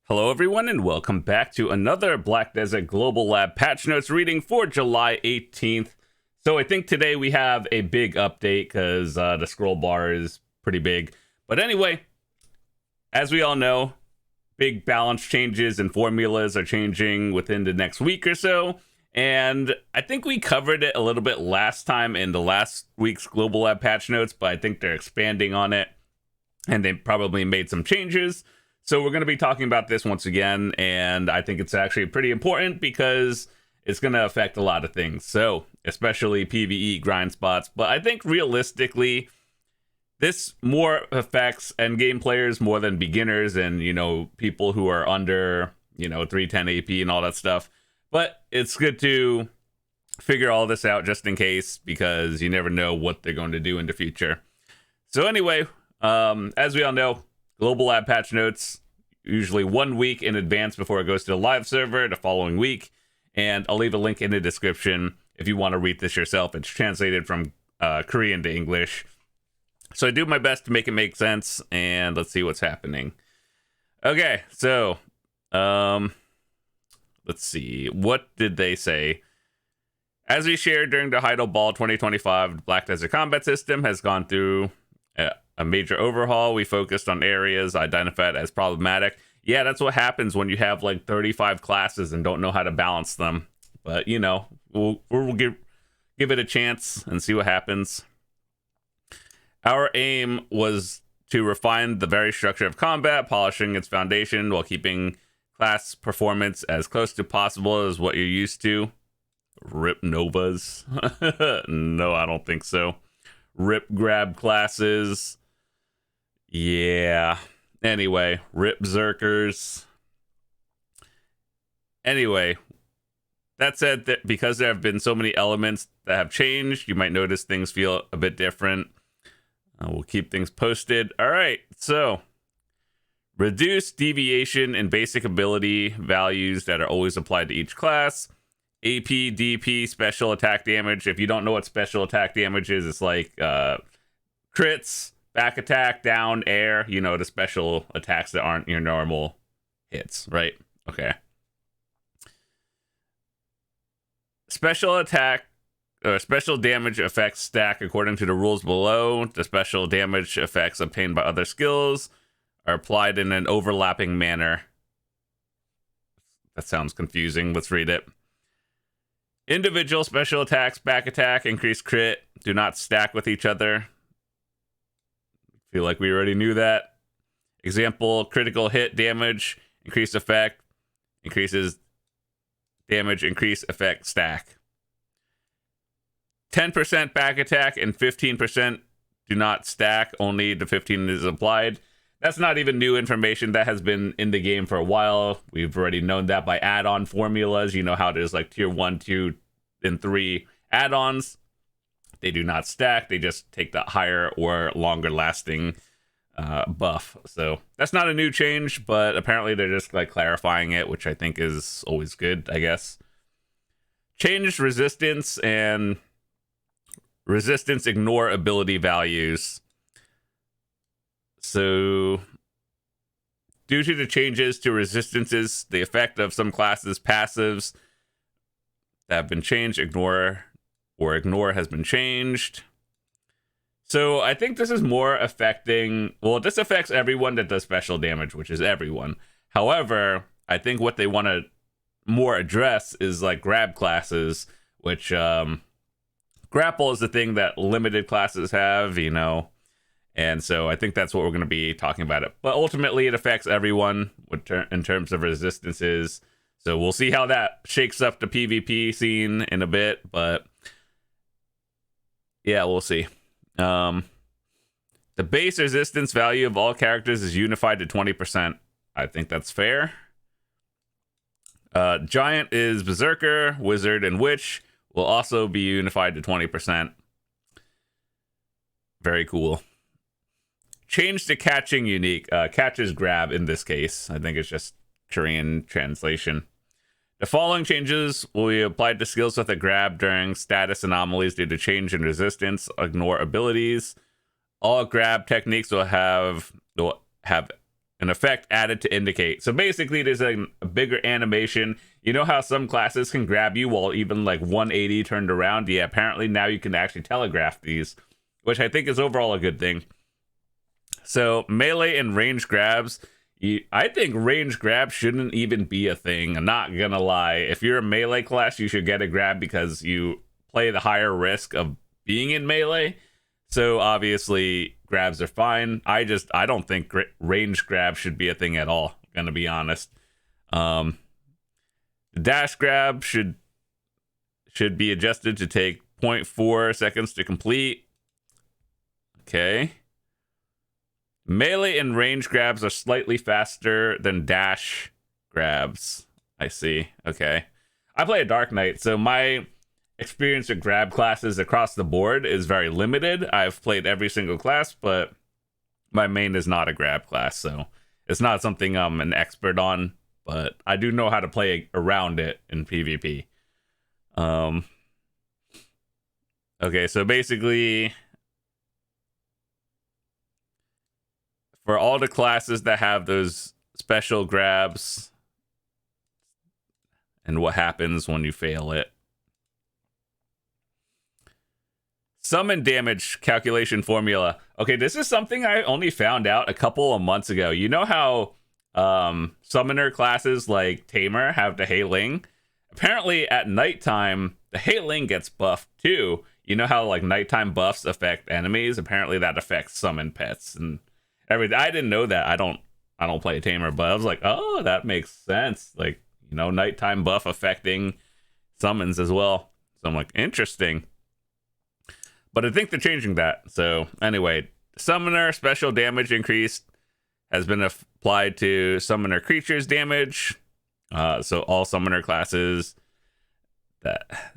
Hello everyone and welcome back to another Black Desert Global Lab patch notes reading for July 18th. So I think today we have a big update because the scroll bar is pretty big. But anyway, as we all know, big balance changes and formulas are changing within the next week or so. And I think we covered it a little bit last time in the last week's Global Lab patch notes, but I think they're expanding on it and they probably made some changes. So we're going to be talking about this once again, and I think it's actually pretty important because it's going to affect a lot of things. So, especially PvE grind spots, but I think realistically, this more affects endgame players more than beginners and, people who are under, 310 AP and all that stuff. But it's good to figure all this out just in case, because you never know what they're going to do in the future. So anyway, as we all know, Global Lab patch notes, usually 1 week in advance before it goes to the live server the following week. And I'll leave a link in the description if you want to read this yourself. It's translated from Korean to English. So I do my best to make it make sense, and let's see what's happening. Okay, so let's see. What did they say? As we shared during the Heidel Ball 2025, the Black Desert combat system has gone through a major overhaul. We focused on areas identified as problematic. Yeah, that's what happens when you have like 35 classes and don't know how to balance them. But, we'll give it a chance and see what happens. Our aim was to refine the very structure of combat, polishing its foundation while keeping class performance as close to possible as what you're used to. Rip Novas. No, I don't think so. Rip grab classes. Yeah. Anyway, rip Zerkers. Anyway, that said, that because there have been so many elements that have changed, you might notice things feel a bit different. We'll keep things posted. All right, so reduce deviation in basic ability values that are always applied to each class. AP, DP, special attack damage. If you don't know what special attack damage is, it's like crits, back attack, down, air, the special attacks that aren't your normal hits, right? Okay. Special attack or special damage effects stack according to the rules below. The special damage effects obtained by other skills are applied in an overlapping manner. That sounds confusing. Let's read it. Individual special attacks, back attack, increased crit, do not stack with each other. Feel like we already knew that. Example, critical hit damage, increased effect, increases damage, increased effect stack. 10% back attack and 15% do not stack, only the 15 is applied. That's not even new information. That has been in the game for a while. We've already known that by add-on formulas. You know how there's like tier 1, 2, and 3 add-ons. They do not stack. They just take the higher or longer lasting buff. So that's not a new change, but apparently they're just like clarifying it, which I think is always good, I guess. Changed resistance and resistance ignore ability values. So, due to the changes to resistances, the effect of some classes' passives that have been changed, ignore has been changed. So, I think this is more affecting, this affects everyone that does special damage, which is everyone. However, I think what they want to more address is like grab classes, which grapple is the thing that limited classes have, And so I think that's what we're going to be talking about it. But ultimately, it affects everyone in terms of resistances. So we'll see how that shakes up the PvP scene in a bit. But yeah, we'll see. The base resistance value of all characters is unified to 20%. I think that's fair. Giant is Berserker, Wizard, and Witch will also be unified to 20%. Very cool. Change to catching unique. Catch is grab in this case. I think it's just Korean translation. The following changes will be applied to skills with a grab during status anomalies due to change in resistance, ignore abilities. All grab techniques will have an effect added to indicate. So basically, there's a bigger animation. You know how some classes can grab you while even like 180 turned around? Yeah, apparently now you can actually telegraph these, which I think is overall a good thing. So melee and range grabs, I think range grab shouldn't even be a thing. I'm not gonna lie. If you're a melee class, you should get a grab because you play the higher risk of being in melee. So obviously grabs are fine. I don't think range grab should be a thing at all, gonna be honest. The dash grab should be adjusted to take 0.4 seconds to complete. Okay. Melee and range grabs are slightly faster than dash grabs. I see. Okay. I play a Dark Knight, so my experience with grab classes across the board is very limited. I've played every single class, but my main is not a grab class, so it's not something I'm an expert on, but I do know how to play around it in PvP. Okay, so basically, for all the classes that have those special grabs and what happens when you fail it. Summon damage calculation formula. Okay, this is something I only found out a couple of months ago. You know how summoner classes like Tamer have the Heiling? Apparently at nighttime, the Heiling gets buffed too. You know how like nighttime buffs affect enemies? Apparently that affects summon pets and everything. I didn't know that. I don't play Tamer, but I was like, oh, that makes sense. Like, you know, nighttime buff affecting summons as well. So I'm like, interesting. But I think they're changing that. So anyway, summoner special damage increased has been applied to summoner creatures damage. So all summoner classes that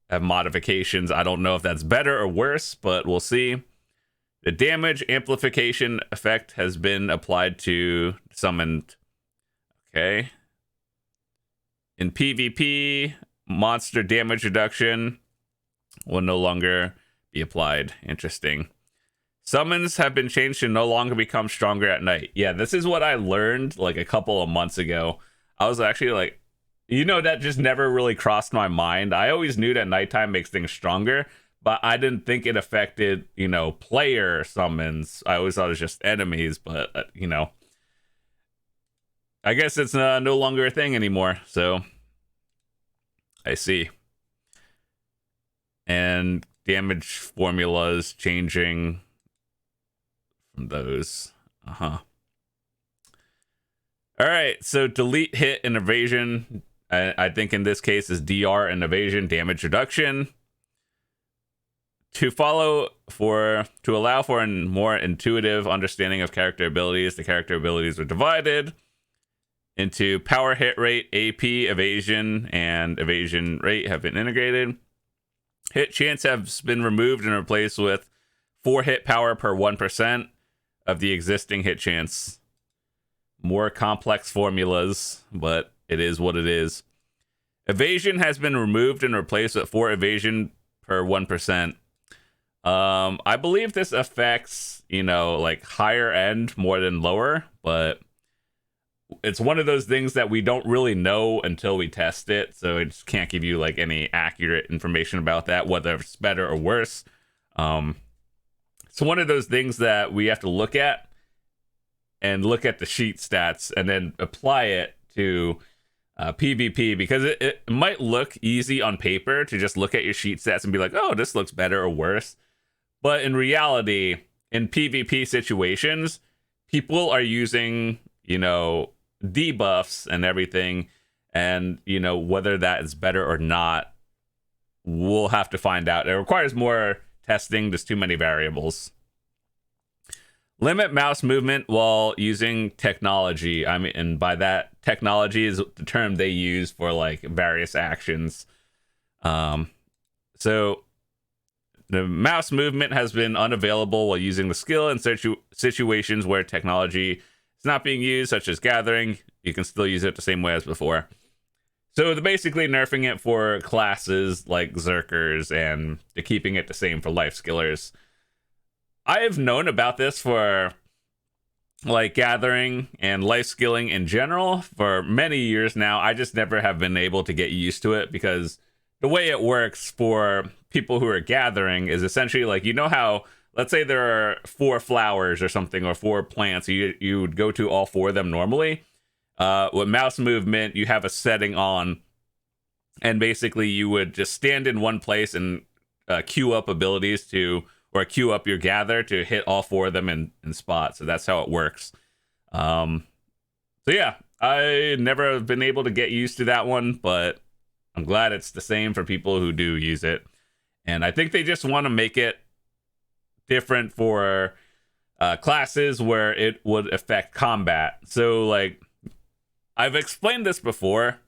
have modifications. I don't know if that's better or worse, but we'll see. The damage amplification effect has been applied to summoned. Okay. In PvP, monster damage reduction will no longer be applied. Interesting. Summons have been changed to no longer become stronger at night. Yeah, this is what I learned like a couple of months ago. I was actually like, you know, that just never really crossed my mind. I always knew that nighttime makes things stronger, but I didn't think it affected, you know, player summons. I always thought it was just enemies, but, you know, I guess it's no longer a thing anymore. So I see. And damage formulas changing from those. All right, so delete, hit, and evasion. I think in this case is DR and evasion, damage reduction. To allow for a more intuitive understanding of character abilities, the character abilities are divided into power, hit rate, AP, evasion, and evasion rate have been integrated. Hit chance has been removed and replaced with 4 hit power per 1% of the existing hit chance. More complex formulas, but it is what it is. Evasion has been removed and replaced with 4 evasion per 1%. I believe this affects, you know, like higher end more than lower, but it's one of those things that we don't really know until we test it, so it just can't give you like any accurate information about that, whether it's better or worse. It's one of those things that we have to look at and look at the sheet stats and then apply it to PvP, because it might look easy on paper to just look at your sheet stats and be like, oh, this looks better or worse. But in reality, in PvP situations, people are using, you know, debuffs and everything, and, you know, whether that is better or not, we'll have to find out. It requires more testing. There's too many variables. Limit mouse movement while using technology. I mean, and by that, technology is the term they use for like various actions. So the mouse movement has been unavailable while using the skill in situations where technology is not being used, such as gathering. You can still use it the same way as before. So they're basically nerfing it for classes like Zerkers, and they're keeping it the same for life skillers. I have known about this for like gathering and life skilling in general for many years now. I just never have been able to get used to it because the way it works for people who are gathering is essentially like, you know how, let's say there are 4 flowers or something, or 4 plants, you would go to all 4 of them normally. With mouse movement, you have a setting on, and basically you would just stand in one place and queue up abilities to, or queue up your gather to hit all 4 of them in spot. So that's how it works. So yeah, I never have been able to get used to that one, but I'm glad it's the same for people who do use it. And I think they just want to make it different for classes where it would affect combat. So like, I've explained this before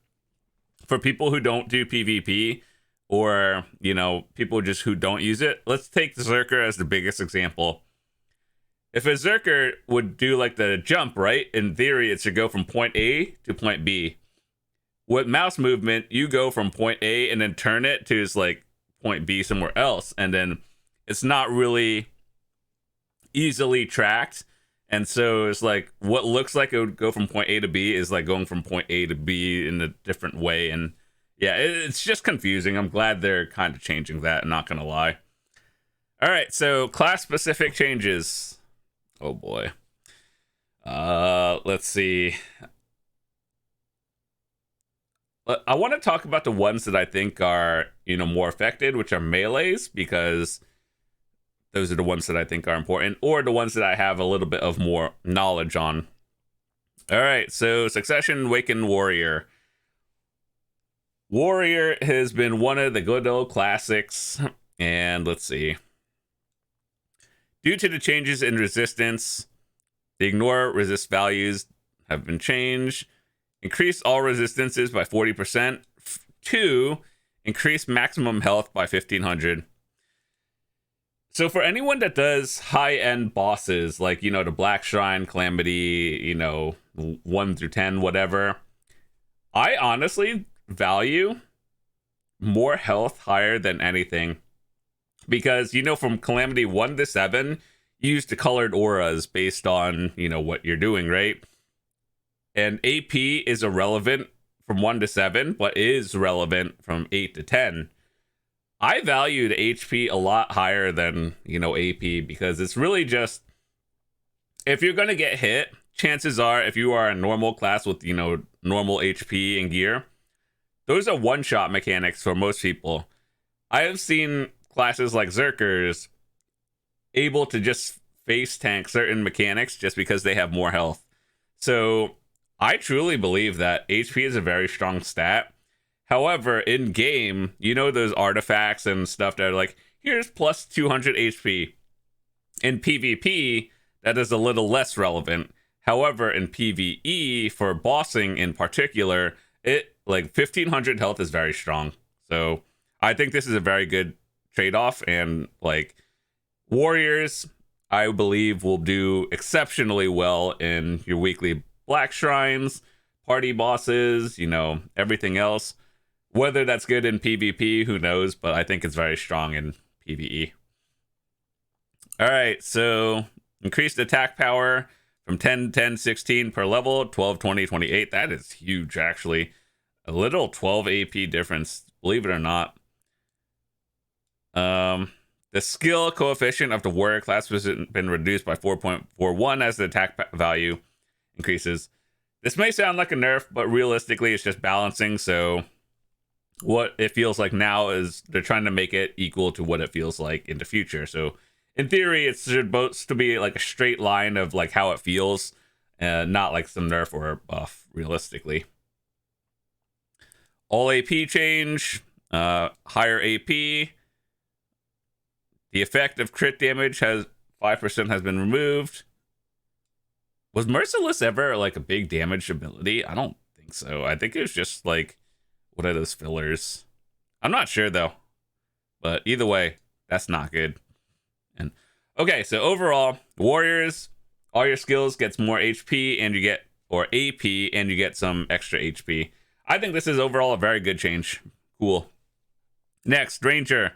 for people who don't do PvP, or, you know, people just who don't use it. Let's take Zerker as the biggest example. If a Zerker would do like the jump, right? In theory, it should go from point A to point B. With mouse movement, you go from point A and then turn it to like point B somewhere else. And then it's not really easily tracked. And so it's like what looks like it would go from point A to B is like going from point A to B in a different way. And yeah, it's just confusing. I'm glad they're kind of changing that, not gonna lie. All right, so class specific changes. Oh boy. Let's see. I want to talk about the ones that I think are, you know, more affected, which are melees, because those are the ones that I think are important, or the ones that I have a little bit of more knowledge on. All right, so Succession Awakened Warrior. Warrior has been one of the good old classics, and let's see. Due to the changes in resistance, the ignore resist values have been changed. Increase all resistances by 40%. 2, increase maximum health by 1500. So for anyone that does high-end bosses, like, you know, the Black Shrine, Calamity, you know, 1 through 10, whatever, I honestly value more health higher than anything. Because, you know, from Calamity 1 to 7, you use the colored auras based on, you know, what you're doing, right? And AP is irrelevant from 1 to 7, but is relevant from 8 to 10. I value the HP a lot higher than, you know, AP, because it's really just, if you're going to get hit, chances are, if you are a normal class with, you know, normal HP and gear, those are one-shot mechanics for most people. I have seen classes like Zerkers able to just face tank certain mechanics just because they have more health. So I truly believe that HP is a very strong stat. However, in game, you know, those artifacts and stuff that are like, here's plus 200 HP. In PvP, that is a little less relevant. However, in PvE, for bossing in particular, it like 1500 health is very strong. So I think this is a very good trade-off, and like warriors, I believe, will do exceptionally well in your weekly Black Shrines, party bosses, you know, everything else. Whether that's good in PvP, who knows, but I think it's very strong in PvE. All right, so increased attack power from 10, 10, 16 per level, 12, 20, 28. That is huge, actually. A little 12 AP difference, believe it or not. The skill coefficient of the warrior class has been reduced by 4.41 as the attack value increases. This may sound like a nerf, but realistically, it's just balancing. So what it feels like now is they're trying to make it equal to what it feels like in the future. So in theory, it's supposed to be like a straight line of like how it feels, not like some nerf or a buff, realistically. All AP change, higher AP. The effect of crit damage has 5% has been removed. Was Merciless ever like a big damage ability? I don't think so. I think it was just like, what are those fillers? I'm not sure though. But either way, that's not good. And okay, so overall, warriors, all your skills gets more HP and you get, or AP, and you get some extra HP. I think this is overall a very good change. Cool. Next, Ranger.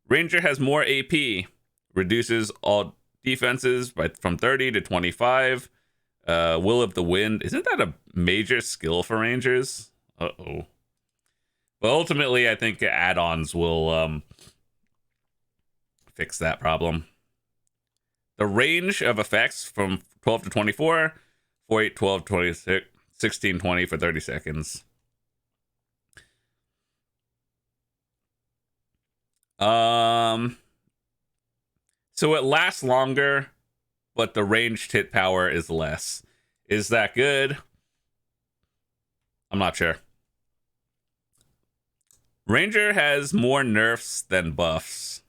Ranger has more AP, reduces all defenses from 30 to 25. Will of the Wind. Isn't that a major skill for Rangers? Uh-oh. But ultimately, I think add-ons will fix that problem. The range of effects from 12 to 24, 48, 12, 26, 16, 20 for 30 seconds. So it lasts longer, but the ranged hit power is less. Is that good? I'm not sure. Ranger has more nerfs than buffs.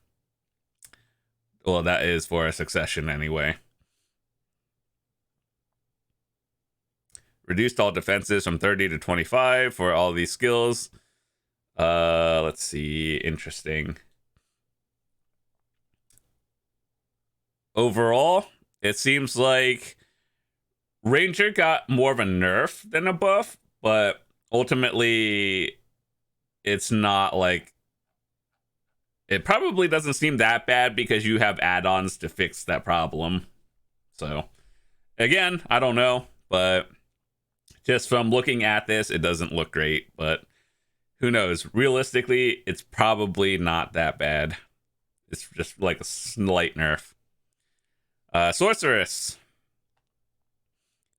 Well, that is for a succession anyway. Reduced all defenses from 30 to 25 for all these skills. Let's see. Interesting. Overall, it seems like Ranger got more of a nerf than a buff, but ultimately it's not like, it probably doesn't seem that bad because you have add-ons to fix that problem. So again, I don't know, but just from looking at this, it doesn't look great, but who knows? Realistically, it's probably not that bad. It's just like a slight nerf. Sorceress.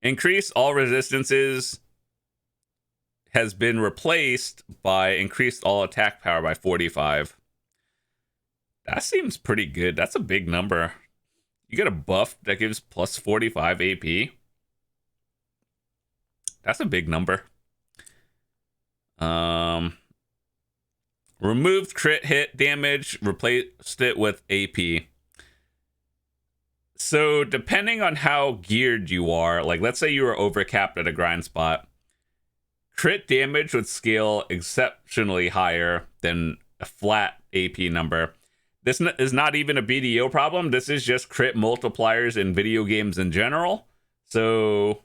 Increase all resistances has been replaced by increased all attack power by 45. That seems pretty good. That's a big number. You get a buff that gives plus 45 AP. That's a big number. Removed crit hit damage, replaced it with AP. So depending on how geared you are, like let's say you were overcapped at a grind spot, crit damage would scale exceptionally higher than a flat AP number. This is not even a BDO problem. This is just crit multipliers in video games in general. So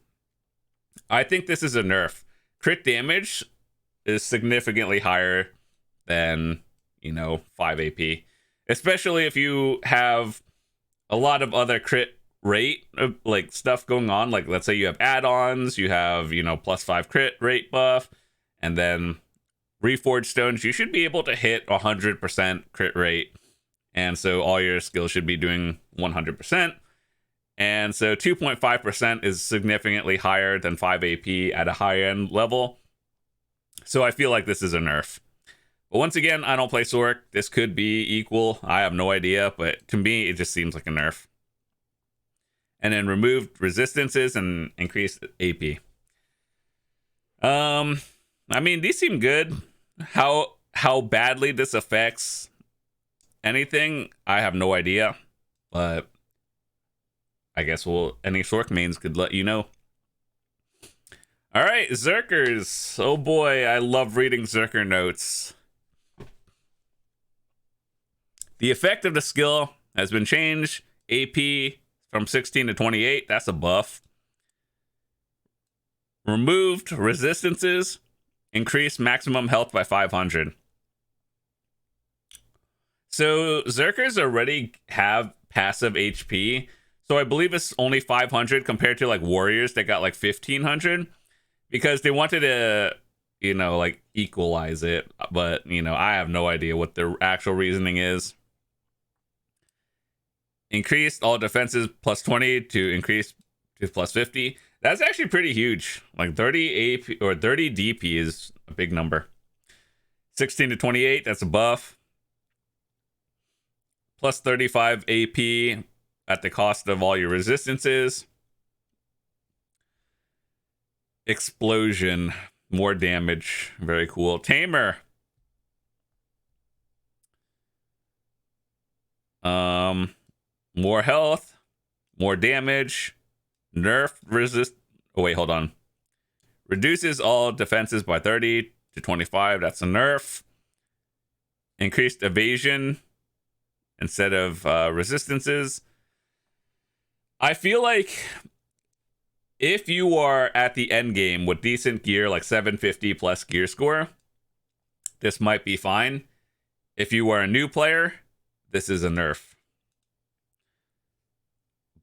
I think this is a nerf. Crit damage is significantly higher than, 5 AP. Especially if you have a lot of other crit rate like stuff going on. Like let's say you have add-ons, you have, plus 5 crit rate buff, and then reforged stones. You should be able to hit 100% crit rate. And so all your skills should be doing 100%. And so 2.5% is significantly higher than 5 AP at a high-end level. So I feel like this is a nerf. But once again, I don't play Sorc. This could be equal. I have no idea. But to me, it just seems like a nerf. And then removed resistances and increased AP. These seem good. How badly this affects anything, I have no idea. But I guess any Sorc mains could let you know. All right, Zerkers. Oh boy, I love reading Zerker notes. The effect of the skill has been changed. AP from 16 to 28. That's a buff. Removed resistances. Increased maximum health by 500. So Zerkers already have passive HP. So I believe it's only 500 compared to like warriors that got like 1500. Because they wanted to, equalize it. But, I have no idea what the actual reasoning is. Increased all defenses plus 20 to increase to plus 50. That's actually pretty huge. Like 30 AP or 30 DP is a big number. 16 to 28, that's a buff. Plus 35 AP at the cost of all your resistances. Explosion, more damage. Very cool. Tamer. More health, more damage, nerf resist. Oh, wait, hold on. Reduces all defenses by 30 to 25. That's a nerf. Increased evasion instead of resistances. I feel like if you are at the end game with decent gear, like 750 plus gear score, this might be fine. If you are a new player, this is a nerf.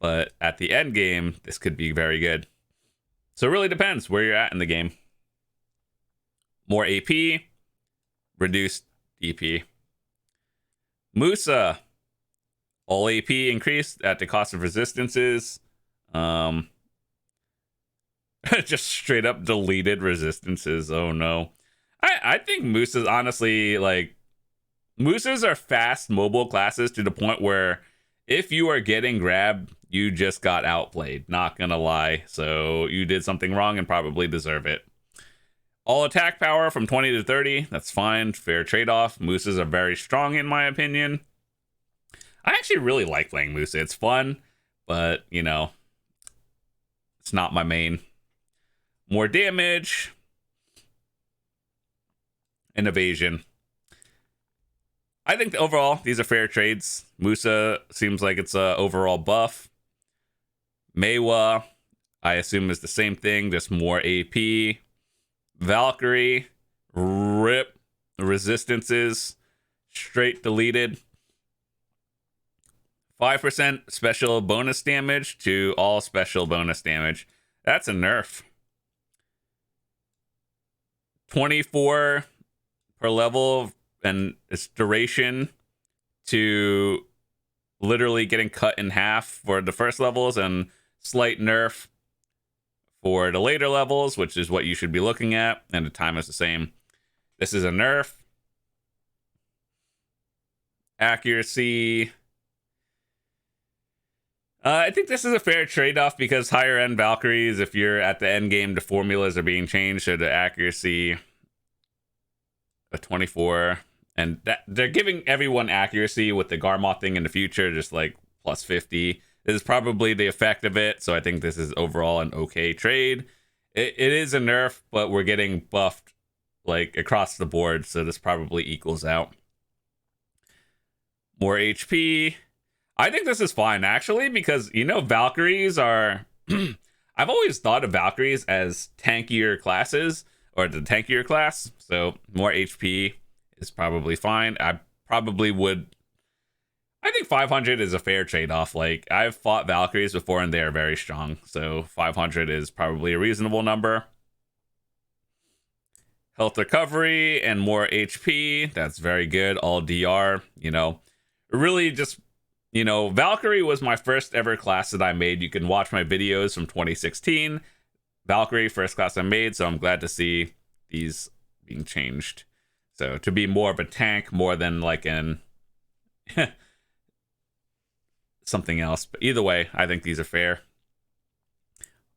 but at the end game, this could be very good. So it really depends where you're at in the game. More AP, reduced DP. Musa, all AP increased at the cost of resistances. Just straight up deleted resistances. Oh no. I think Musa's honestly, like, Musas are fast mobile classes to the point where if you are getting grabbed, you just got outplayed. Not gonna lie. So you did something wrong and probably deserve it. All attack power from 20 to 30. That's fine. Fair trade-off. Musas are very strong in my opinion. I actually really like playing Musa. It's fun, but, you know, it's not my main. More damage. And evasion. I think overall, these are fair trades. Musa seems like it's a overall buff. Meiwa, I assume is the same thing, just more AP. Valkyrie, rip. Resistances, straight deleted. 5% special bonus damage to all special bonus damage. That's a nerf. 24 per level, and its duration to literally getting cut in half for the first levels, and slight nerf for the later levels, which is what you should be looking at, and the time is the same. This is a nerf. Accuracy. I think this is a fair trade-off because higher end Valkyries, if you're at the end game, the formulas are being changed, so the accuracy a 24, and that they're giving everyone accuracy with the Garmoth thing in the future, just like plus 50. This is probably the effect of it, so I think this is overall an okay trade. It is a nerf, but we're getting buffed like across the board, so this probably equals out. More HP. I think this is fine, actually, because, you know, Valkyries are... I've always thought of Valkyries as tankier classes, or the tankier class, so more HP is probably fine. I probably would... I think 500 is a fair trade-off. Like, I've fought Valkyries before, and they are very strong, so 500 is probably a reasonable number. Health recovery and more HP. That's very good. All DR, you know. Really just... You know, Valkyrie was my first ever class that I made. You can watch my videos from 2016. Valkyrie, first class I made, so I'm glad to see these being changed. So to be more of a tank, more than like an something else. But either way, I think these are fair.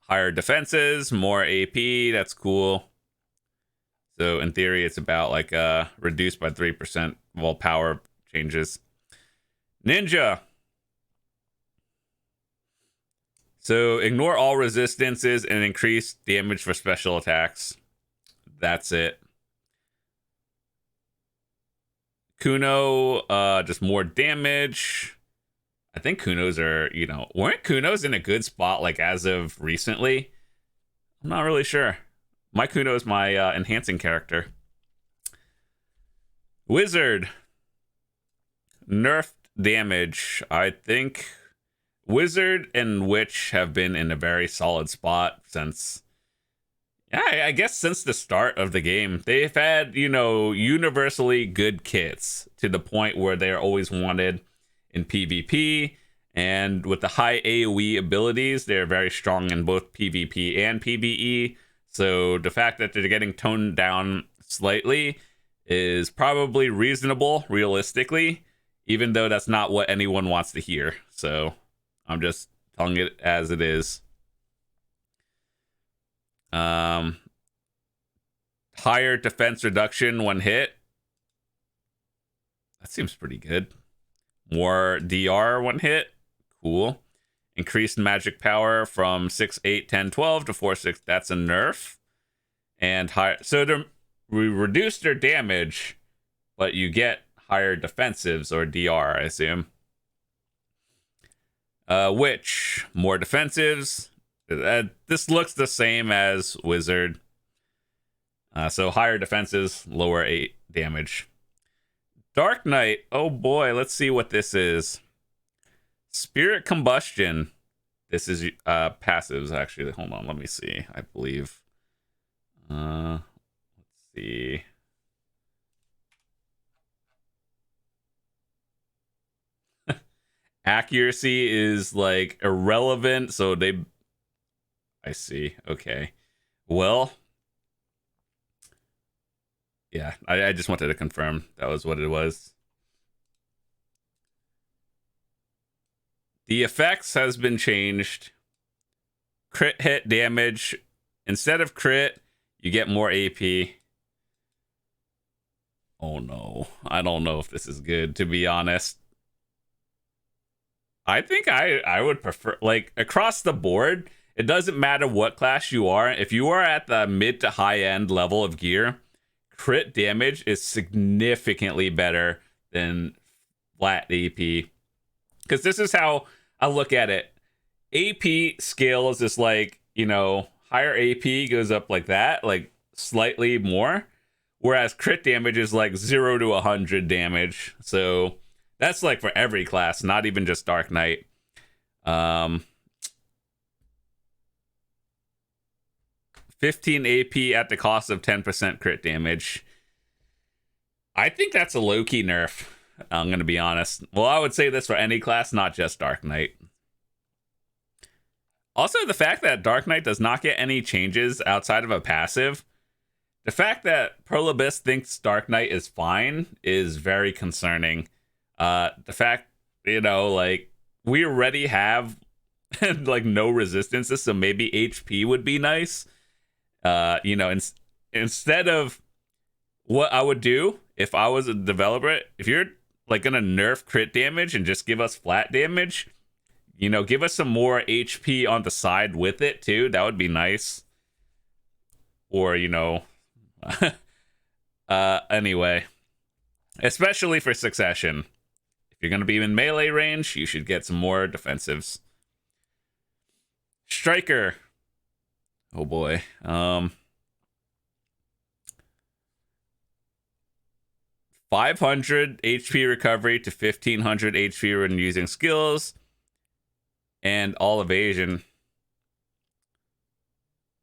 Higher defenses, more AP, that's cool. So in theory, it's about like reduced by 3% while power changes. Ninja. So ignore all resistances and increase damage for special attacks. That's it. Kuno, just more damage. I think Kunos are, you know, weren't Kunos in a good spot like as of recently? I'm not really sure. My Kuno is my enhancing character. Wizard. Nerfed damage. I think Wizard and Witch have been in a very solid spot since, yeah, I guess since the start of the game. They've had, you know, universally good kits to the point where they're always wanted in PvP, and with the high AoE abilities, they're very strong in both PvP and PvE. So the fact that they're getting toned down slightly is probably reasonable, realistically, even though that's not what anyone wants to hear. So I'm just telling it as it is. Higher defense reduction when hit. That seems pretty good. More DR when hit. Cool. Increased magic power from 6, 8, 10, 12 to 4, 6. That's a nerf. And higher. So we reduced their damage, but you get higher defensives, or DR, I assume. Witch, more defensives. This looks the same as Wizard. So higher defenses, lower 8 damage. Dark Knight. Oh boy, let's see what this is. Spirit Combustion. This is passives actually. Hold on, let me see. I believe. Let's see. Accuracy is like irrelevant, so they. I see. Okay. Well, yeah. I just wanted to confirm that was what it was. The effects has been changed. Crit hit damage. Instead of crit, you get more AP. Oh no. I don't know if this is good, to be honest. I think I would prefer, like, across the board, it doesn't matter what class you are. If you are at the mid to high end level of gear, crit damage is significantly better than flat AP. Because this is how I look at it. AP scales is like, higher AP goes up like that, like slightly more. Whereas crit damage is like 0 to 100 damage. So that's like for every class, not even just Dark Knight. 15 AP at the cost of 10% crit damage. I think that's a low-key nerf. I'm going to be honest. Well, I would say this for any class, not just Dark Knight. Also, the fact that Dark Knight does not get any changes outside of a passive, the fact that Perlibus thinks Dark Knight is fine is very concerning. The fact, like, we already have like no resistances, so maybe HP would be nice. Instead of what I would do if I was a developer, if you're like gonna nerf crit damage and just give us flat damage, give us some more HP on the side with it too. That would be nice. Or anyway, especially for Succession, if you're gonna be in melee range, you should get some more defensives. Striker. Oh boy. 500 HP recovery to 1500 HP when using skills, and all evasion.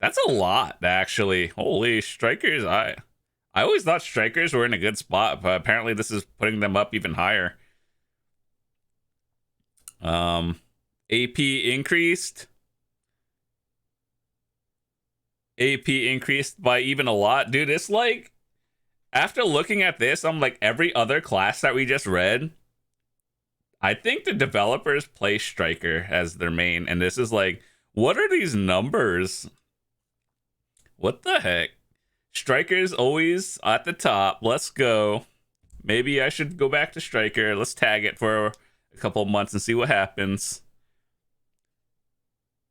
That's a lot, actually. Holy, strikers! I always thought strikers were in a good spot, but apparently this is putting them up even higher. AP increased. AP increased by even a lot. Dude, it's like, after looking at this, I'm like, every other class that we just read, I think the developers play Striker as their main. And this is like, what are these numbers? What the heck? Striker's always at the top. Let's go. Maybe I should go back to Striker. Let's tag it for a couple months and see what happens.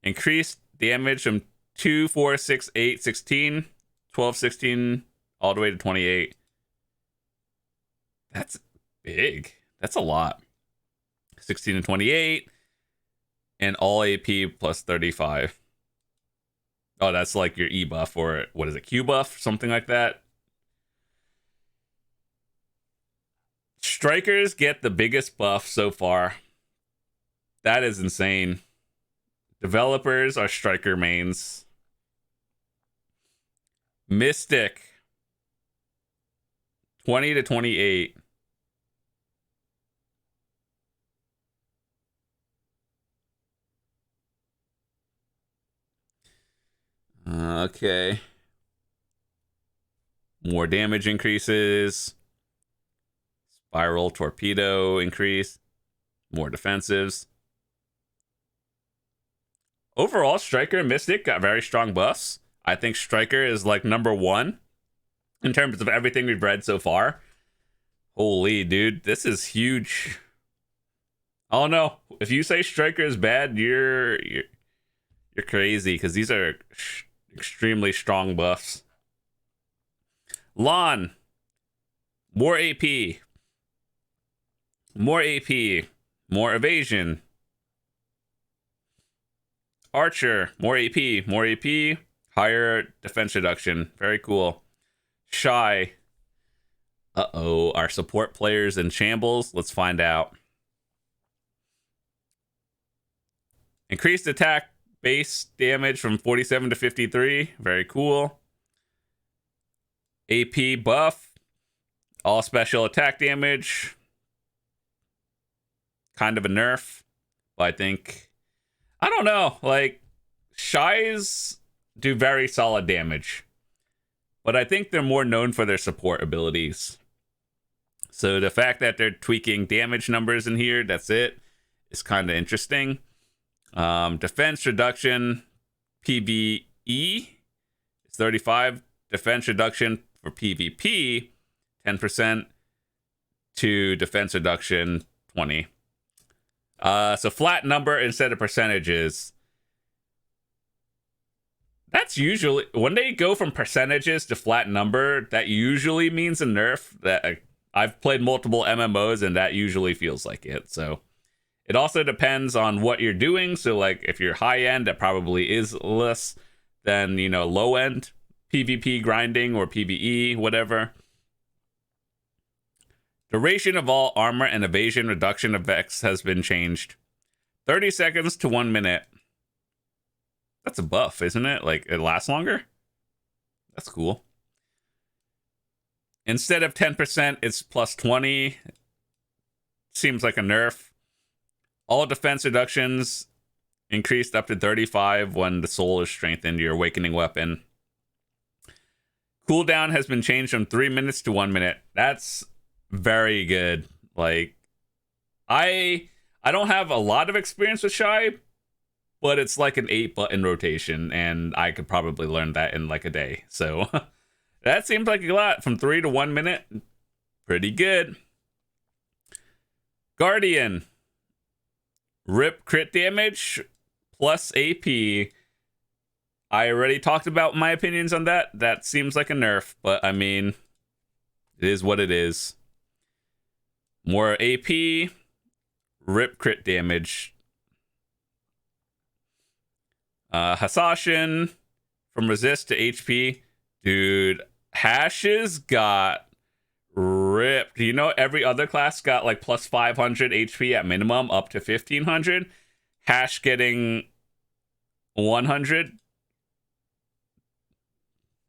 Increased damage from 2, 4, 6, 8, 16, 12, 16, all the way to 28. That's big. That's a lot. 16 and 28, and all AP plus 35. Oh, that's like your E buff, or what is it, Q buff, something like that. Strikers get the biggest buff so far. That is insane. Developers are Striker mains. Mystic, 20 to 28. Okay. More damage increases. Spiral torpedo increase. More defensives. Overall, Striker and Mystic got very strong buffs. I think Striker is like number one in terms of everything we've read so far. Holy dude, this is huge. I don't know. If you say Striker is bad, you're crazy, because these are extremely strong buffs. Lon, more AP. More AP. More evasion. Archer, more AP. More AP. Higher defense reduction. Very cool. Shy. Uh-oh. Are support players in shambles? Let's find out. Increased attack base damage from 47 to 53. Very cool. AP buff. All special attack damage. Kind of a nerf. But I think... I don't know. Like, Shies do very solid damage. But I think they're more known for their support abilities. So the fact that they're tweaking damage numbers in here, that's it, is kind of interesting. Defense reduction, PvE is 35. Defense reduction for PvP, 10%, to defense reduction, 20. So flat number instead of percentages. That's usually, when they go from percentages to flat number, that usually means a nerf. That I've played multiple MMOs and that usually feels like it. So it also depends on what you're doing. So like if you're high end, that probably is less than, you know, low end PvP grinding or PvE, whatever. Duration of all armor and evasion reduction effects has been changed. 30 seconds to 1 minute. That's a buff, isn't it? Like, it lasts longer? That's cool. Instead of 10%, it's plus 20. Seems like a nerf. All defense reductions increased up to 35 when the soul is strengthened, your awakening weapon. Cooldown has been changed from 3 minutes to 1 minute. That's very good. Like, I don't have a lot of experience with Shy, but it's like an 8-button rotation, and I could probably learn that in like a day. So that seems like a lot. From 3 to 1 minute, pretty good. Guardian. Rip crit damage plus AP. I already talked about my opinions on that. That seems like a nerf, but I mean, it is what it is. More AP. Rip crit damage. Hasashin from resist to HP. Dude, Hashes got ripped. You know, every other class got like plus 500 HP at minimum, up to 1500. Hash getting 100.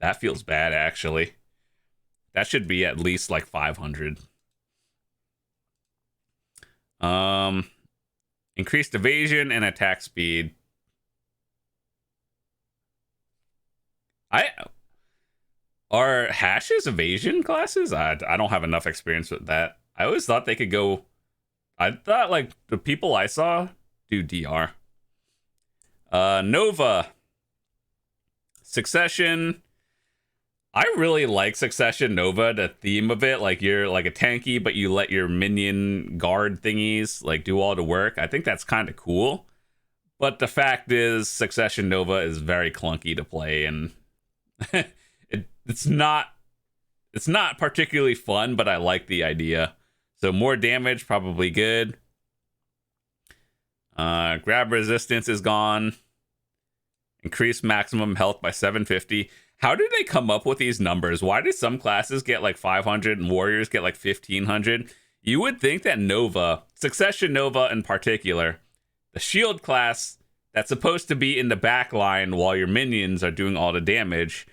That feels bad, actually. That should be at least like 500. Increased evasion and attack speed. Are Hash's evasion classes? I don't have enough experience with that. I always thought they could go... I thought, like, the people I saw do DR. Nova. Succession. I really like Succession Nova, the theme of it. Like, you're like a tanky, but you let your minion guard thingies, like, do all the work. I think that's kind of cool. But the fact is, Succession Nova is very clunky to play, and... it's not particularly fun, but I like the idea. So more damage, probably good. Grab resistance is gone. Increase maximum health by 750. How did they come up with these numbers? Why did some classes get like 500 and warriors get like 1500? You would think that Nova, Succession Nova in particular, the shield class that's supposed to be in the back line while your minions are doing all the damage.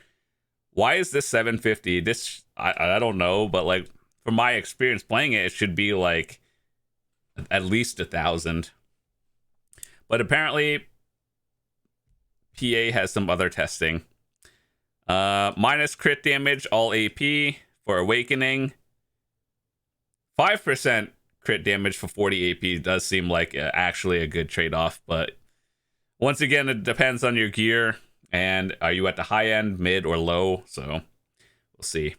Why is this 750? This, I don't know, but like from my experience playing it, it should be like at least 1,000. But apparently PA has some other testing. Minus crit damage, all AP for awakening. 5% crit damage for 40 AP does seem like actually a good trade-off, but once again, it depends on your gear. And are you at the high end, mid, or low? So we'll see.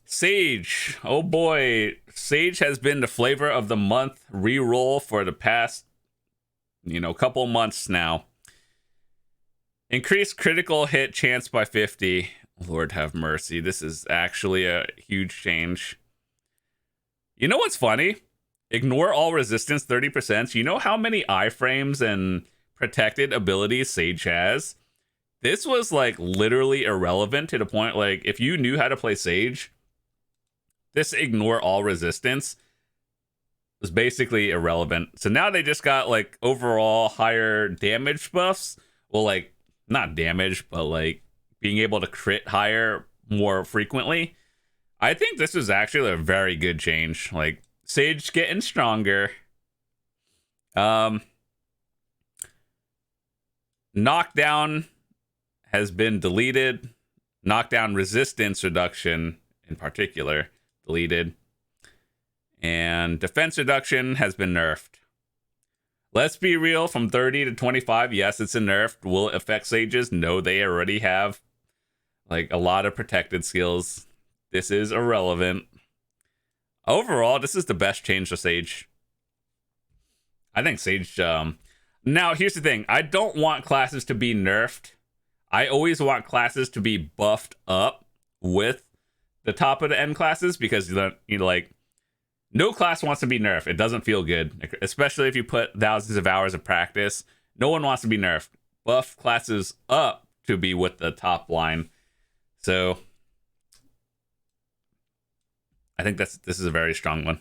Sage. Oh boy. Sage has been the flavor of the month reroll for the past, couple months now. Increased critical hit chance by 50. Lord have mercy. This is actually a huge change. You know what's funny? Ignore all resistance 30%. You know how many iframes and protected abilities Sage has? This was like literally irrelevant to the point, like if you knew how to play Sage, this ignore all resistance was basically irrelevant. So now they just got like overall higher damage buffs. Well, like not damage, but like being able to crit higher more frequently. I think this is actually a very good change. Like Sage getting stronger. Knockdown has been deleted. Knockdown resistance reduction in particular deleted. And defense reduction has been nerfed. Let's be real, from 30 to 25, yes, it's a nerf. Will it affect Sages? No, they already have like a lot of protected skills. This is irrelevant. Overall, this is the best change to Sage. I think Sage... Now, here's the thing. I don't want classes to be nerfed. I always want classes to be buffed up with the top of the end classes because, you know, like, no class wants to be nerfed. It doesn't feel good, especially if you put thousands of hours of practice. No one wants to be nerfed. Buff classes up to be with the top line. So I think this is a very strong one.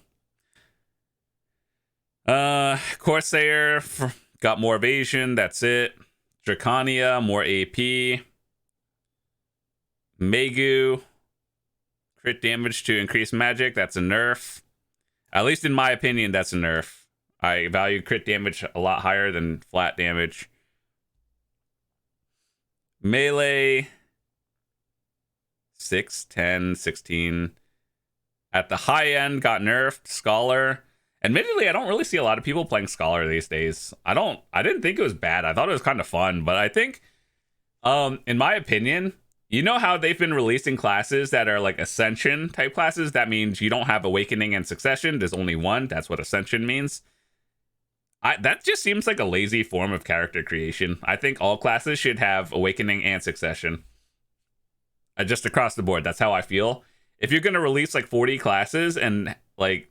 Corsair got more evasion. That's it. Draconia, more AP. Megu, crit damage to increase magic. That's a nerf. At least in my opinion, that's a nerf. I value crit damage a lot higher than flat damage. Melee, 6, 10, 16. At the high end, got nerfed. Scholar. Admittedly, I don't really see a lot of people playing Scholar these days. I didn't think it was bad. I thought it was kind of fun, but I think, in my opinion, you know how they've been releasing classes that are like Ascension type classes? That means you don't have Awakening and Succession. There's only one. That's what Ascension means. That just seems like a lazy form of character creation. I think all classes should have Awakening and Succession. Just across the board. That's how I feel. If you're going to release like 40 classes and like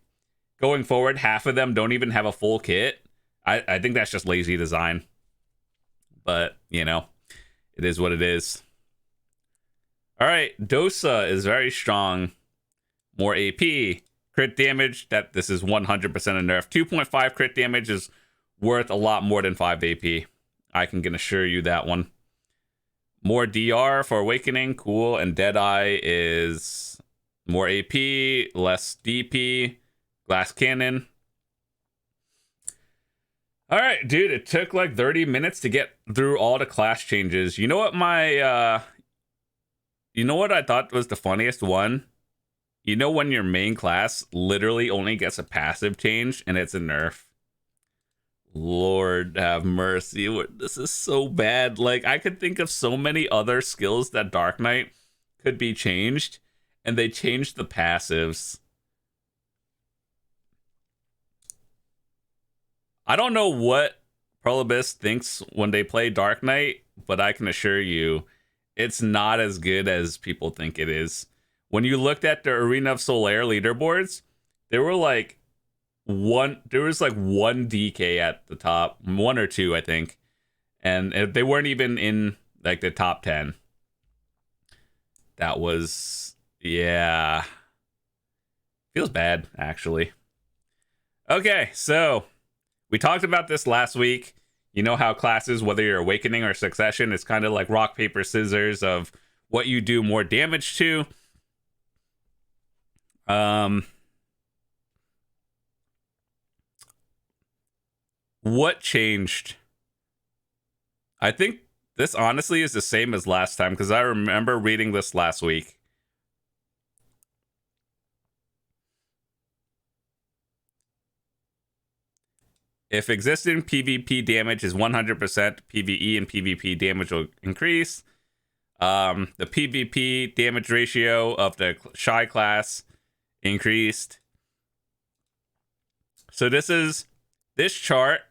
going forward, half of them don't even have a full kit, I think that's just lazy design. But, you know, it is what it is. All right, Dosa is very strong. More AP. Crit damage, this is 100% a nerf. 2.5 crit damage is worth a lot more than 5 AP. I can assure you that one. More DR for Awakening, cool. And Deadeye is more AP, less DP, Glass Cannon. All right, dude, it took like 30 minutes to get through all the class changes. You know what you know what I thought was the funniest one? You know when your main class literally only gets a passive change and it's a nerf? Lord have mercy. This is so bad. Like, I could think of so many other skills that Dark Knight could be changed, and they changed the passives. I don't know what Prolibus thinks when they play Dark Knight, but I can assure you it's not as good as people think it is. When you looked at the Arena of Solaire leaderboards, there was like one DK at the top, 1 or 2, I think. And they weren't even in like the top 10. That was, yeah. Feels bad, actually. Okay, so we talked about this last week. You know how classes, whether you're Awakening or Succession, it's kind of like rock, paper, scissors of what you do more damage to. What changed? I think this honestly is the same as last time, because I remember reading this last week. If existing PvP damage is 100%, PvE and PvP damage will increase. The PvP damage ratio of the Shy class increased. So this chart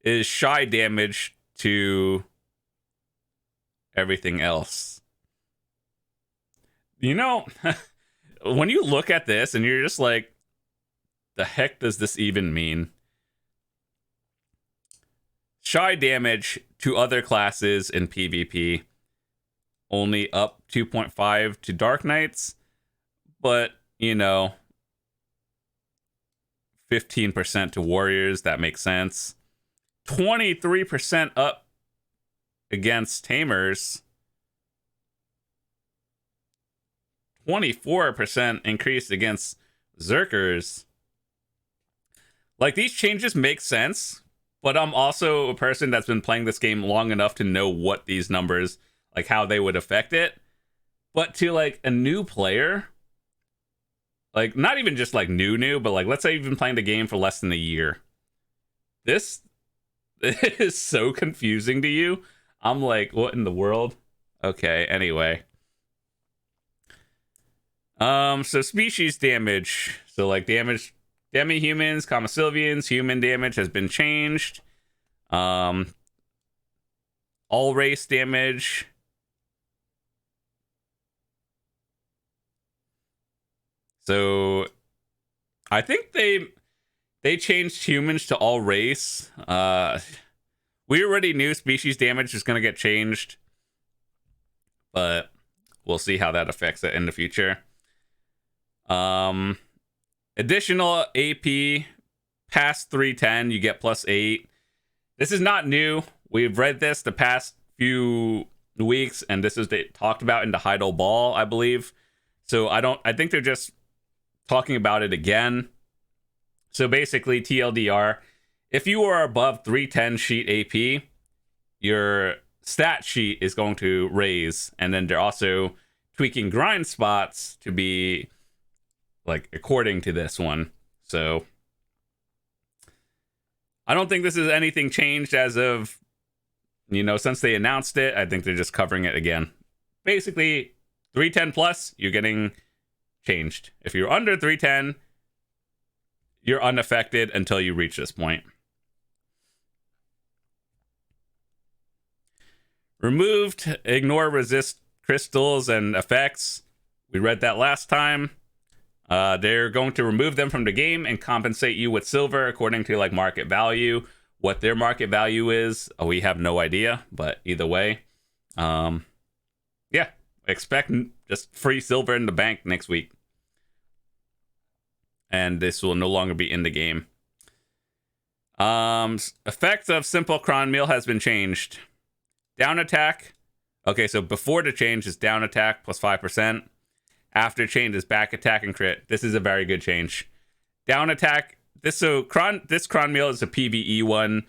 is Shy damage to everything else. You know, when you look at this and you're just like, the heck does this even mean? Shy damage to other classes in PvP only up 2.5 to Dark Knights, but you know, 15% to warriors. That makes sense. 23% up against tamers. 24% increase against Zerkers. Like, these changes make sense, but I'm also a person that's been playing this game long enough to know what these numbers, like how they would affect it. But to like a new player, like not even just like new, but like let's say you've been playing the game for less than a year. This is so confusing to you. I'm like, what in the world? Okay, anyway. So species damage. So like damage, demi-humans, Sylvians, human damage has been changed. All race damage. So I think they changed humans to all race. We already knew species damage was going to get changed, but we'll see how that affects it in the future. Additional AP past 310, you get +8. This is not new. We've read this the past few weeks, and this is talked about in the Heidel Ball, I believe. So I think they're just talking about it again. So basically, TLDR, if you are above 310 sheet AP, your stat sheet is going to raise, and then they're also tweaking grind spots to be like according to this one. So I don't think this is anything changed as of, since they announced it. I think they're just covering it again. Basically, 310 plus, you're getting changed. If you're under 310, you're unaffected until you reach this point. Removed ignore resist crystals and effects. We read that last time. They're going to remove them from the game and compensate you with silver according to like market value. What their market value is, we have no idea, but either way, yeah, expect just free silver in the bank next week. And this will no longer be in the game. Effects of simple cron meal has been changed. Down attack. Okay, so before the change is down attack +5%. After change is back attack and crit. This is a very good change. Down attack. This cron meal is a PvE one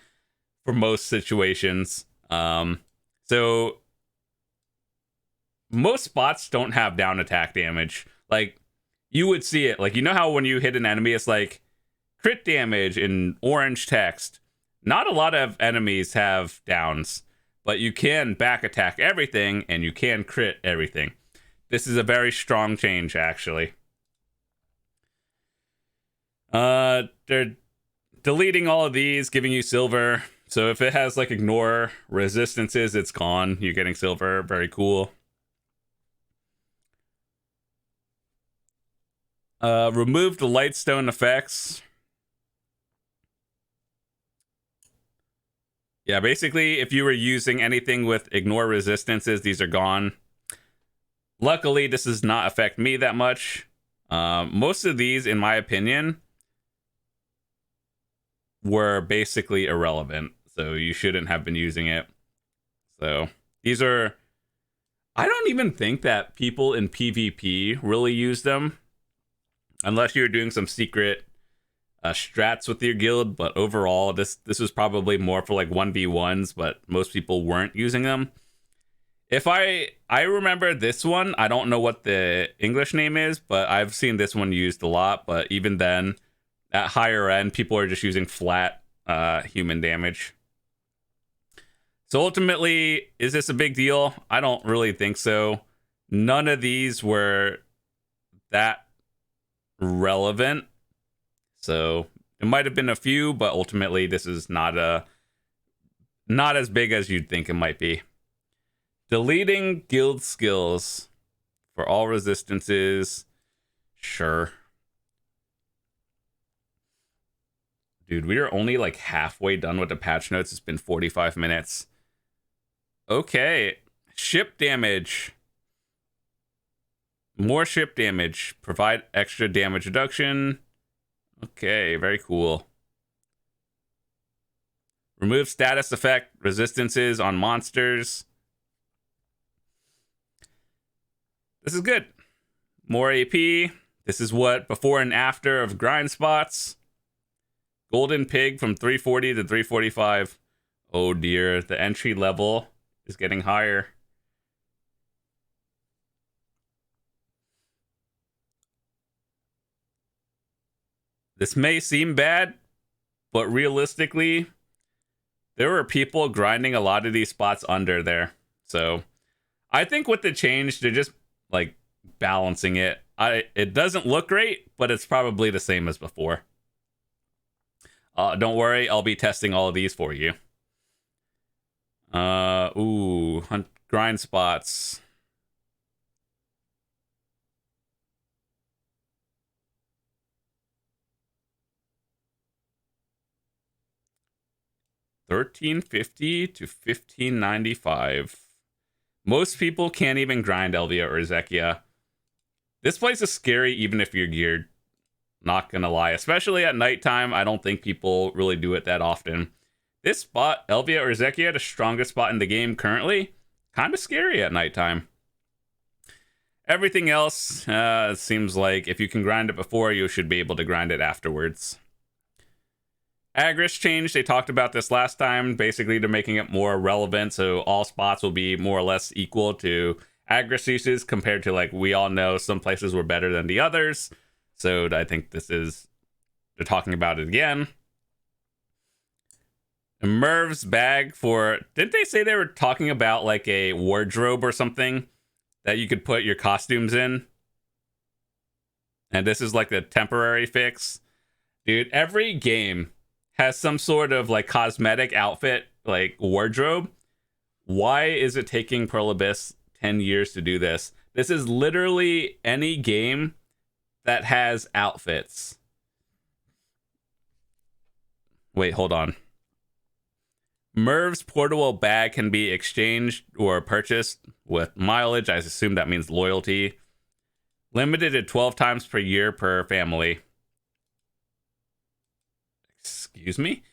for most situations. So most spots don't have down attack damage. Like, you would see it. Like, how when you hit an enemy, it's like crit damage in orange text. Not a lot of enemies have downs, but you can back attack everything and you can crit everything. This is a very strong change, actually. They're deleting all of these, giving you silver. So if it has like ignore resistances, it's gone. You're getting silver. Very cool. Remove the Lightstone effects. Yeah, basically, if you were using anything with ignore resistances, these are gone. Luckily, this does not affect me that much. Most of these, in my opinion, were basically irrelevant. So you shouldn't have been using it. So these are... I don't even think that people in PvP really use them. Unless you're doing some secret strats with your guild. But overall, this was probably more for like 1v1s. But most people weren't using them. If I remember this one, I don't know what the English name is, but I've seen this one used a lot. But even then, at higher end, people are just using flat human damage. So ultimately, is this a big deal? I don't really think so. None of these were that relevant. So it might have been a few, but ultimately, this is not as big as you'd think it might be. Deleting guild skills for all resistances. Sure. Dude, we are only like halfway done with the patch notes. It's been 45 minutes. Okay. Ship damage. More ship damage. Provide extra damage reduction. Okay, very cool. Remove status effect resistances on monsters. This is good. More AP. This is what before and after of grind spots. Golden Pig from 340 to 345. Oh dear, the entry level is getting higher. This may seem bad, but realistically, there were people grinding a lot of these spots under there. So I think with the change, they're just like balancing it. It doesn't look great, but it's probably the same as before. Don't worry, I'll be testing all of these for you. Hunt grind spots. $13.50 to $15.95. Most people can't even grind Elvia or Zekia. This place is scary even if you're geared. Not gonna lie, especially at nighttime. I don't think people really do it that often. This spot, Elvia or Zekia, the strongest spot in the game currently, kind of scary at nighttime. Everything else, it seems like if you can grind it before, you should be able to grind it afterwards. Agris change, they talked about this last time. Basically, they're making it more relevant, so all spots will be more or less equal to Agris uses compared to, like, we all know some places were better than the others. So I think this is, they're talking about it again. Merv's bag for, didn't they say they were talking about like a wardrobe or something that you could put your costumes in? And this is like a temporary fix. Dude, every game has some sort of like cosmetic outfit, like wardrobe. Why is it taking Pearl Abyss 10 years to do this? This is literally any game that has outfits. Wait, hold on. Merv's portable bag can be exchanged or purchased with mileage. I assume that means loyalty. Limited to 12 times per year per family. Excuse me?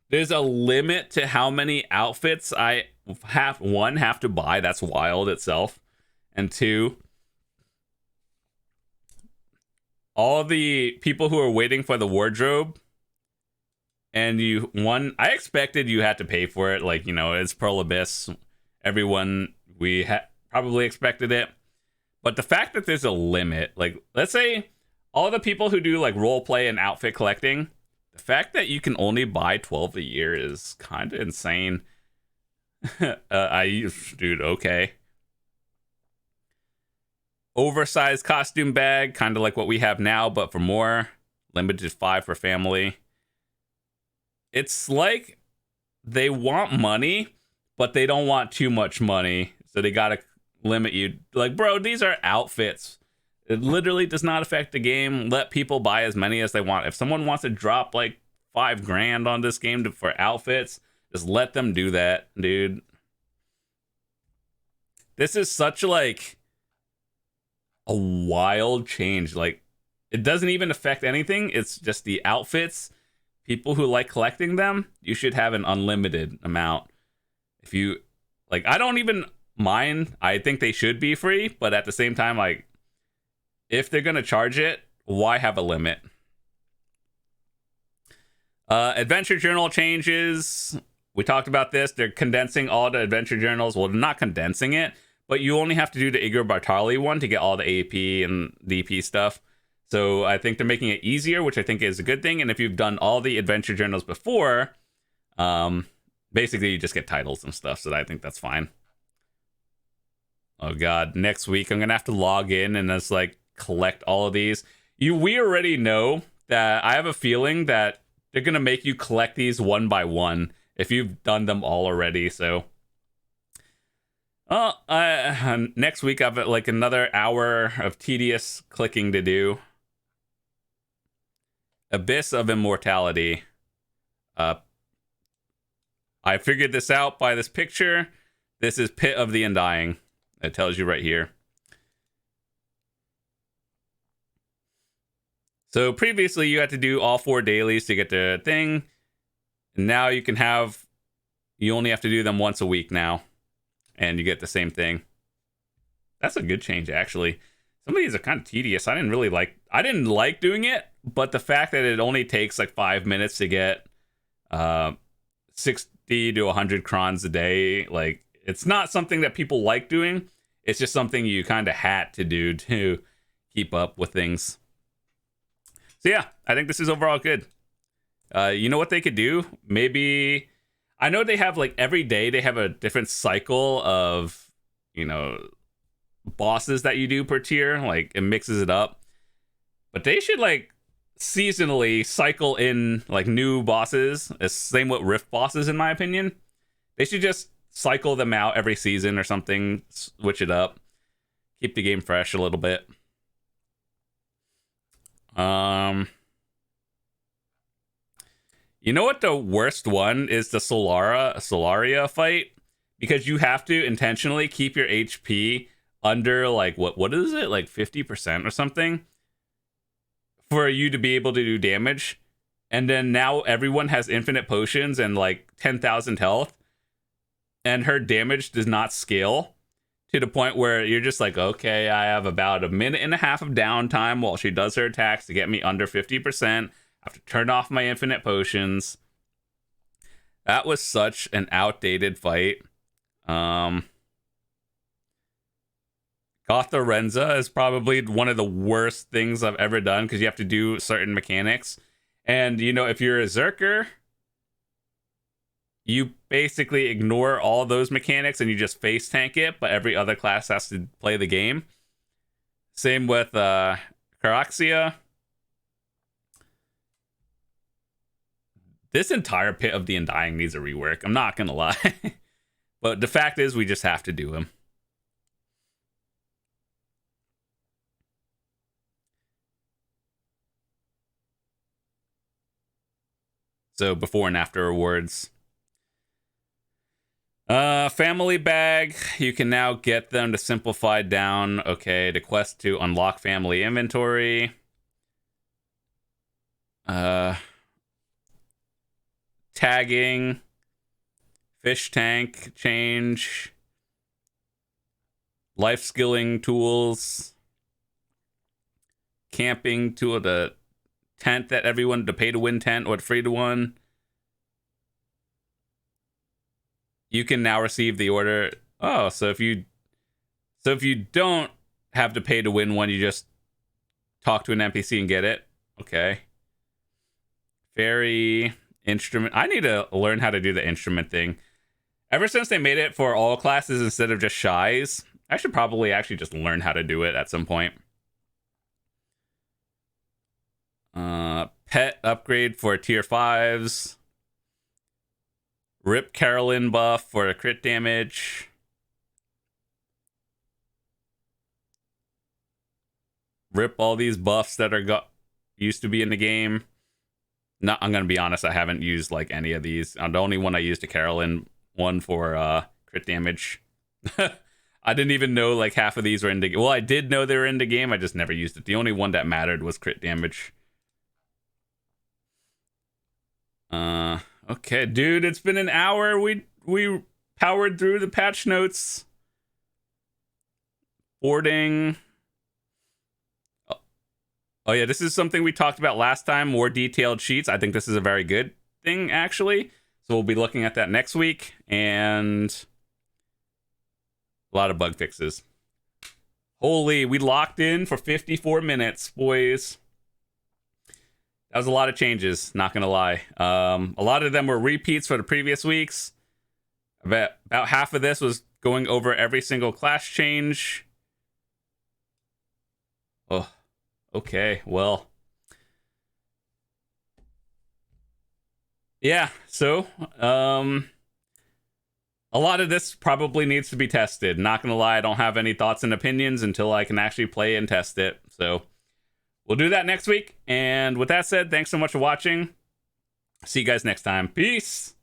There's a limit to how many outfits I have to buy. That's wild itself. And two, all the people who are waiting for the wardrobe, and I expected you had to pay for it. Like, you know, it's Pearl Abyss. Everyone, probably expected it. But the fact that there's a limit, like, let's say all the people who do like role play and outfit collecting, the fact that you can only buy 12 a year is kind of insane. Dude, okay. Oversized costume bag, kind of like what we have now, but for more. Limited to 5 for family. It's like they want money, but they don't want too much money. So they gotta limit you. Like, bro, these are outfits. It literally does not affect the game. Let people buy as many as they want. If someone wants to drop like $5,000 on this game for outfits, just let them do that, dude. This is such like a wild change. Like, it doesn't even affect anything. It's just the outfits. People who like collecting them, you should have an unlimited amount. If you like, I don't even mind. I think they should be free, but at the same time, like, if they're gonna charge it, why have a limit? Adventure journal changes. We talked about this. They're condensing all the adventure journals. Well, they're not condensing it, but you only have to do the Igor Bartali one to get all the AP and DP stuff. So I think they're making it easier, which I think is a good thing. And if you've done all the adventure journals before, basically you just get titles and stuff. So I think that's fine. Oh god, next week I'm gonna have to log in and just like collect all of these. We already know that I have a feeling that they're gonna make you collect these one by one if you've done them all already. So next week I've got like another hour of tedious clicking to do. Abyss of Immortality. I figured this out by this picture. This is Pit of the Undying. It tells you right here. So previously you had to do all 4 dailies to get the thing. And now you only have to do them once a week now. And you get the same thing. That's a good change, actually. Some of these are kind of tedious. I didn't like doing it, but the fact that it only takes like 5 minutes to get 60 to 100 crons a day, like, it's not something that people like doing. It's just something you kind of had to do to keep up with things. So yeah, I think this is overall good. You know what they could do? Maybe, I know they have like every day they have a different cycle of, you know, bosses that you do per tier. Like, it mixes it up. But they should like seasonally cycle in like new bosses. Same with rift bosses, in my opinion. They should just cycle them out every season or something, switch it up, keep the game fresh a little bit. You know what the worst one is? The Solaria fight, because you have to intentionally keep your HP under like what is it, like 50% or something, for you to be able to do damage. And then now everyone has infinite potions and like 10,000 health, and her damage does not scale to the point where you're just like, okay, I have about a minute and a half of downtime while she does her attacks to get me under 50%. I have to turn off my infinite potions. That was such an outdated fight. Gotharenza is probably one of the worst things I've ever done, because you have to do certain mechanics. And, you know, if you're a Zerker, you basically ignore all those mechanics and you just face tank it, but every other class has to play the game. Same with Caraxia. This entire pit of the Undying needs a rework. I'm not going to lie. But the fact is, we just have to do him. So before and after awards. Family bag. You can now get them to simplify down. Okay, the quest to unlock family inventory. Tagging. Fish tank change. Life skilling tools. Camping to the tent that everyone, the pay to win tent or the free to win. You can now receive the order. Oh, so if you don't have to pay to win one, you just talk to an NPC and get it. Okay. Fairy instrument. I need to learn how to do the instrument thing. Ever since they made it for all classes instead of just Shies, I should probably actually just learn how to do it at some point. Pet upgrade for tier 5s. Rip Carolyn buff for crit damage. Rip all these buffs that are used to be in the game. No, I'm gonna be honest, I haven't used like any of these. The only one I used a Carolyn one for crit damage. I didn't even know like half of these were in the game. Well, I did know they were in the game, I just never used it. The only one that mattered was crit damage. Okay, dude, it's been an hour. We powered through the patch notes. Boarding. Oh yeah, this is something we talked about last time, more detailed sheets. I think this is a very good thing, actually. So we'll be looking at that next week, and a lot of bug fixes. Holy, we locked in for 54 minutes, boys. That was a lot of changes, not gonna lie. A lot of them were repeats for the previous weeks. About half of this was going over every single class change. Oh, okay, well. Yeah, so, a lot of this probably needs to be tested. Not gonna lie, I don't have any thoughts and opinions until I can actually play and test it, so we'll do that next week. And with that said, thanks so much for watching. See you guys next time. Peace.